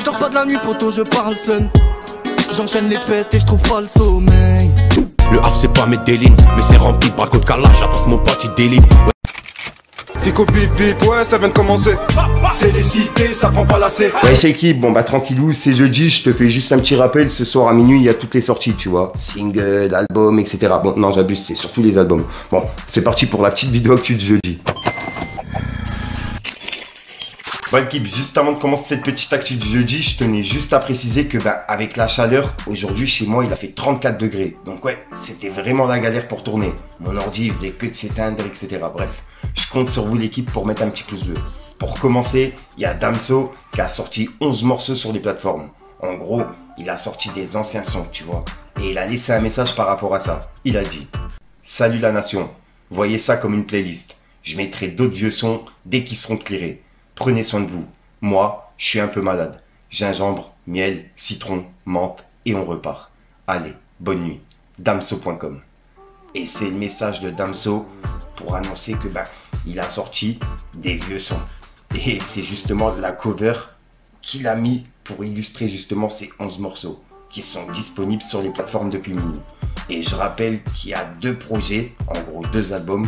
dors pas de la nuit, poto, je parle seul. J'enchaîne les pètes et je trouve pas le sommeil. Le Havre c'est pas Medellin, mais c'est rempli par côte Carla. J'attends que mon pote il délivre. Fico bip bip, ouais ça vient de commencer. C'est les cités, ça prend pas la C. Ouais Shaky, bon bah tranquillou, c'est jeudi, je te fais juste un petit rappel, ce soir à minuit il y a toutes les sorties, tu vois. Single, album, etc. Bon non j'abuse, c'est surtout les albums. Bon, c'est parti pour la petite vidéo actu de jeudi. Bon équipe, juste avant de commencer cette petite actu du jeudi, je tenais juste à préciser que bah, avec la chaleur, aujourd'hui chez moi il a fait 34 degrés. Donc ouais, c'était vraiment la galère pour tourner. Mon ordi il faisait que de s'éteindre, etc. Bref, je compte sur vous l'équipe pour mettre un petit pouce bleu. Pour commencer, il y a Damso qui a sorti 11 morceaux sur les plateformes. En gros, il a sorti des anciens sons, tu vois. Et il a laissé un message par rapport à ça. Il a dit « Salut la nation, voyez ça comme une playlist. Je mettrai d'autres vieux sons dès qu'ils seront clearés. Prenez soin de vous. Moi, je suis un peu malade. Gingembre, miel, citron, menthe et on repart. Allez, bonne nuit. Damso.com » Et c'est le message de Damso pour annoncer que bah, il a sorti des vieux sons. Et c'est justement la cover qu'il a mis pour illustrer justement ces 11 morceaux qui sont disponibles sur les plateformes depuis minuit. Et je rappelle qu'il y a 2 projets, en gros 2 albums,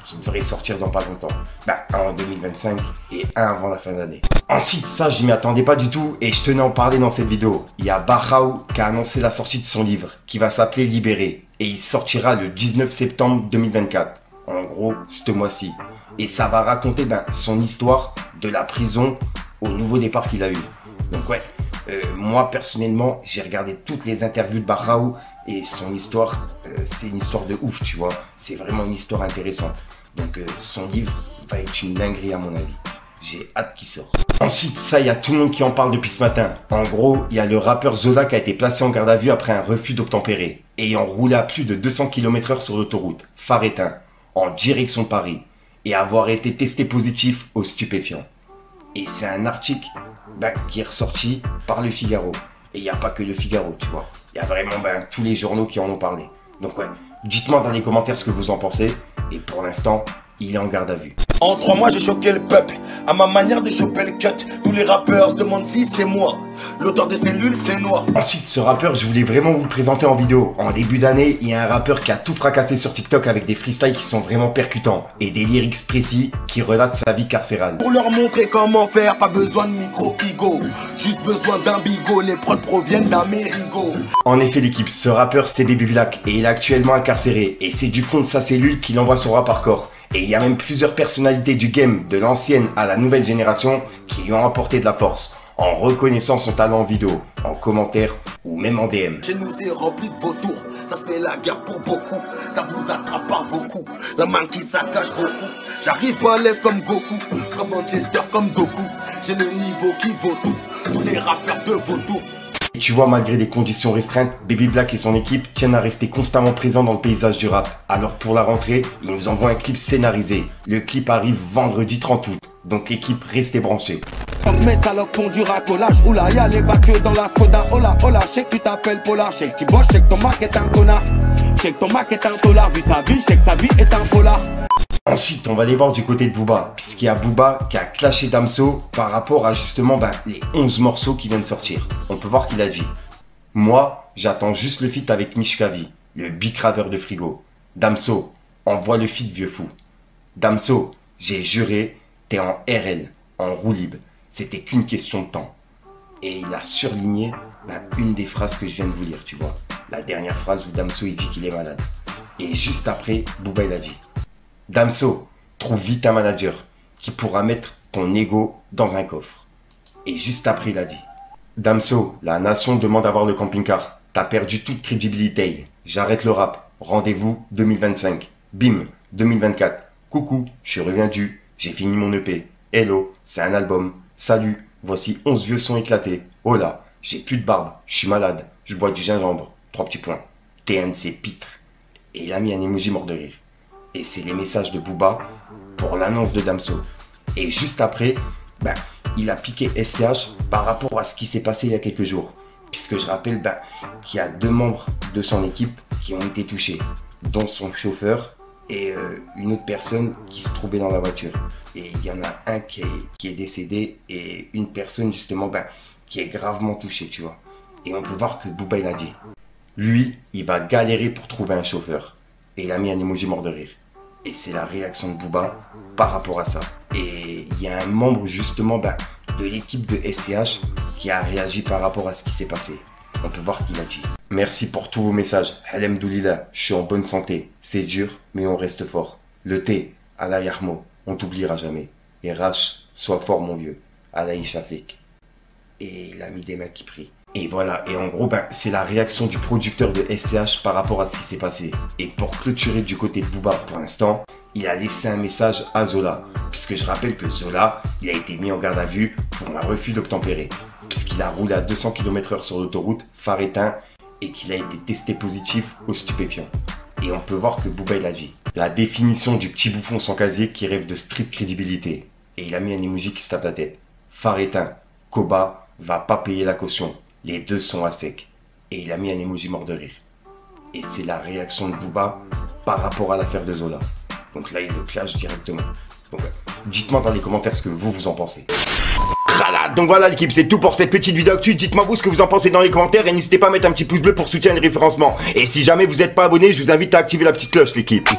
qui devraient sortir dans pas longtemps. Bah, un en 2025 et un avant la fin d'année. Ensuite, ça, je m'y attendais pas du tout et je tenais à en parler dans cette vidéo. Il y a Barraou qui a annoncé la sortie de son livre qui va s'appeler Libéré et il sortira le 19 septembre 2024. En gros, ce mois-ci. Et ça va raconter son histoire de la prison au nouveau départ qu'il a eu. Donc ouais, moi personnellement, j'ai regardé toutes les interviews de Barraou et son histoire, c'est une histoire de ouf, tu vois. C'est vraiment une histoire intéressante. Donc son livre va être une dinguerie à mon avis. J'ai hâte qu'il sorte. Ensuite, ça, il y a tout le monde qui en parle depuis ce matin. En gros, il y a le rappeur Zola qui a été placé en garde à vue après un refus d'obtempérer, ayant roulé à plus de 200 km/h sur l'autoroute, phare éteint, en direction de Paris, et avoir été testé positif aux stupéfiants. Et c'est un article qui est ressorti par Le Figaro. Et il n'y a pas que Le Figaro, tu vois. Il y a vraiment tous les journaux qui en ont parlé. Donc ouais, dites-moi dans les commentaires ce que vous en pensez. Et pour l'instant, il est en garde à vue. En 3 mois j'ai choqué le peuple, à ma manière de choper le cut. Tous les rappeurs se demandent si c'est moi. L'auteur des cellules c'est noir. Ensuite, ce rappeur, je voulais vraiment vous le présenter en vidéo. En début d'année, il y a un rappeur qui a tout fracassé sur TikTok avec des freestyles qui sont vraiment percutants. Et des lyrics précis qui relatent sa vie carcérale. Pour leur montrer comment faire, pas besoin de micro-ego. Juste besoin d'un bigot, les prods proviennent d'Amérigo. En effet l'équipe, ce rappeur c'est Baby Black et il est actuellement incarcéré. Et c'est du fond de sa cellule qu'il envoie son rap hardcore. Et il y a même plusieurs personnalités du game, de l'ancienne à la nouvelle génération, qui lui ont apporté de la force, en reconnaissant son talent en vidéo, en commentaire ou même en DM. Chez nous c'est rempli de vautours, ça se fait la guerre pour beaucoup, ça vous attrape par vos coups, la main qui saccage beaucoup. J'arrive balèze comme Goku, comme Manchester comme Goku, j'ai le niveau qui vaut tout, tous les rappeurs de vautours. Et tu vois, malgré des conditions restreintes, Baby Black et son équipe tiennent à rester constamment présents dans le paysage du rap. Alors pour la rentrée, ils nous envoient un clip scénarisé. Le clip arrive vendredi 30 août, donc l'équipe restez branchée. Mes salopes font du racolage. Oula, y'a les bacs dans la Skoda. Hola, hola, je sais que tu t'appelles Polar. Je sais que tu bosses, je sais que ton Mac est un connard. Je sais que ton Mac est un dollar. Vu sa vie, je sais que sa vie est un polar. Ensuite, on va aller voir du côté de Booba, puisqu'il y a Booba qui a clashé Damso par rapport à justement les 11 morceaux qui viennent de sortir. On peut voir qu'il a dit « Moi, j'attends juste le feat avec Mishkavi, le bicraveur de frigo. Damso, envoie le feat vieux fou. Damso, j'ai juré, t'es en RL, en roue libre. C'était qu'une question de temps. » Et il a surligné une des phrases que je viens de vous lire, tu vois. La dernière phrase où Damso il dit qu'il est malade. Et juste après, Booba il a dit Damso, trouve vite un manager qui pourra mettre ton ego dans un coffre. Et juste après, il a dit Damso, la nation demande à voir le camping-car. T'as perdu toute crédibilité. J'arrête le rap. Rendez-vous 2025. Bim, 2024. Coucou, je suis revenu. J'ai fini mon EP. Hello, c'est un album. Salut, voici 11 vieux sons éclatés. Oh là, j'ai plus de barbe. Je suis malade. Je bois du gingembre. 3 petits points. TNC pitre. Et il a mis un emoji mort de rire. Et c'est les messages de Booba pour l'annonce de Damso. Et juste après, il a piqué SCH par rapport à ce qui s'est passé il y a quelques jours. Puisque je rappelle qu'il y a 2 membres de son équipe qui ont été touchés, dont son chauffeur et une autre personne qui se trouvait dans la voiture. Et il y en a un qui est décédé et une personne justement qui est gravement touché, tu vois. Et on peut voir que Booba, il a dit, lui, il va galérer pour trouver un chauffeur. Et il a mis un emoji mort de rire. Et c'est la réaction de Booba par rapport à ça. Et il y a un membre justement de l'équipe de SCH qui a réagi par rapport à ce qui s'est passé. On peut voir qu'il a dit: merci pour tous vos messages. Alhamdoulilah, je suis en bonne santé. C'est dur, mais on reste fort. Le thé, Allah Yahmo, on t'oubliera jamais. Et Rach, sois fort mon vieux. Allah Ishafik. Et il a mis des mains qui prient. Et voilà, et en gros, c'est la réaction du producteur de SCH par rapport à ce qui s'est passé. Et pour clôturer du côté de Booba, pour l'instant, il a laissé un message à Zola. Puisque je rappelle que Zola, il a été mis en garde à vue pour un refus d'obtempérer. Puisqu'il a roulé à 200 km/h sur l'autoroute, phare éteint, et qu'il a été testé positif aux stupéfiants. Et on peut voir que Booba, il a dit: la définition du petit bouffon sans casier qui rêve de street crédibilité. Et il a mis un emoji qui se tape la tête. Phare éteint, Koba va pas payer la caution. Les deux sont à sec. Et il a mis un emoji mort de rire. Et c'est la réaction de Booba par rapport à l'affaire de Zola. Donc là, il le clash directement. Donc, dites-moi dans les commentaires ce que vous en pensez. Voilà, donc voilà l'équipe, c'est tout pour cette petite vidéo actu. Dites-moi vous ce que vous en pensez dans les commentaires et n'hésitez pas à mettre un petit pouce bleu pour soutenir le référencement. Et si jamais vous n'êtes pas abonné, je vous invite à activer la petite cloche l'équipe.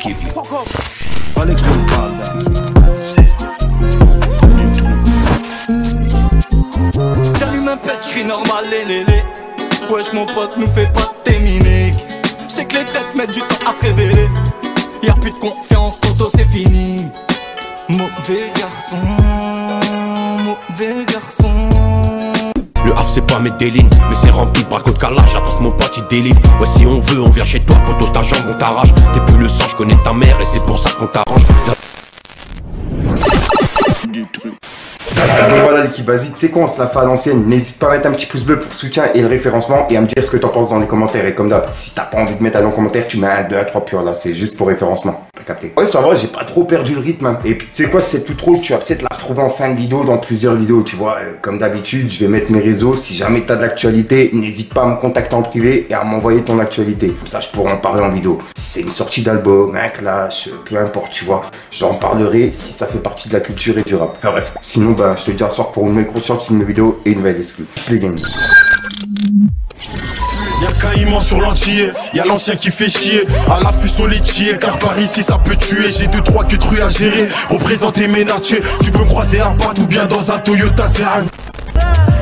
J'allume un pet, normal, les. Wesh mon pote, nous fais pas de tes mimiques. Je sais que les traites mettent du temps à se révéler. Y'a plus de confiance, photo c'est fini. Mauvais garçon, mauvais garçon. Le Havre c'est pas mes délines, mais c'est rempli de braco de calage. J'attends que mon pote il délivre. Ouais si on veut on vient chez toi, poto ta jambe on t'arrache. T'es plus le sang, je connais ta mère et c'est pour ça qu'on t'arrange. Donc voilà l'équipe, vas-y, tu sais quoi, on se la fait à l'ancienne. N'hésite pas à mettre un petit pouce bleu pour soutien et le référencement et à me dire ce que t'en penses dans les commentaires. Et comme d'hab, si t'as pas envie de mettre un commentaire, tu mets un 2 à 3 purs là, c'est juste pour référencement. T'as capté? Ouais, ça va, j'ai pas trop perdu le rythme. Hein. Et puis tu sais quoi, c'est tout trop, tu vas peut-être la retrouver en fin de vidéo dans plusieurs vidéos, tu vois. Comme d'habitude, je vais mettre mes réseaux. Si jamais t'as de l'actualité, n'hésite pas à me contacter en privé et à m'envoyer ton actualité. Comme ça, je pourrai en parler en vidéo. Si c'est une sortie d'album, un clash, peu importe, tu vois. J'en parlerai si ça fait partie de la culture et du rap. Enfin bref, sinon, je te dis à soir pour une nouvelle grosse une vidéo et une nouvelle exclue. C'est les games. Y'a le caïman sur l'antillais, y'a l'ancien qui fait chier. À l'affût sur les tiers, car par ici ça peut tuer. J'ai 2-3 queues à gérer, représenter mes natchés. Tu peux me croiser à Bat ou bien dans un Toyota, c'est un...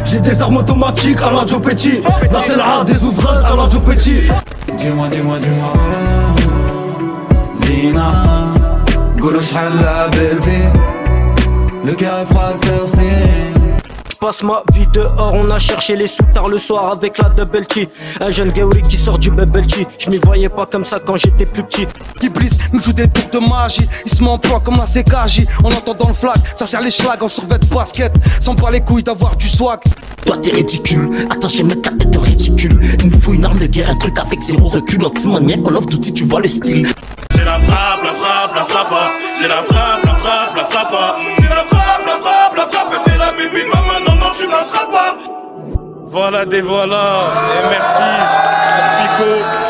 J'ai des armes automatiques à la Joe Petit. Là c'est la des ouvrages à la Joe Petit. Dis-moi Zina Golo sh'hal la belle vie. Le cœur est froid, je passe ma vie dehors, on a cherché les sous tard le soir avec la double T. Un jeune Gauri qui sort du bubble tea. Je m'y voyais pas comme ça quand j'étais plus petit. Iblis nous joue des tours de magie. Il se m'emploie comme un CKJ. On entend dans le flag, ça sert les schlags en survêt de basket. Sans pas les couilles d'avoir du swag. Toi t'es ridicule, attaché mettre la tête de ridicule. Il nous faut une arme de guerre, un truc avec zéro recul. Anti-maniaque, Call of Duty, tu vois le style. J'ai la frappe, j'ai la frappe, J'ai la frappe, c'est la bébé, maman, non, tu m'attrapes pas. Voilà, et merci, Fico.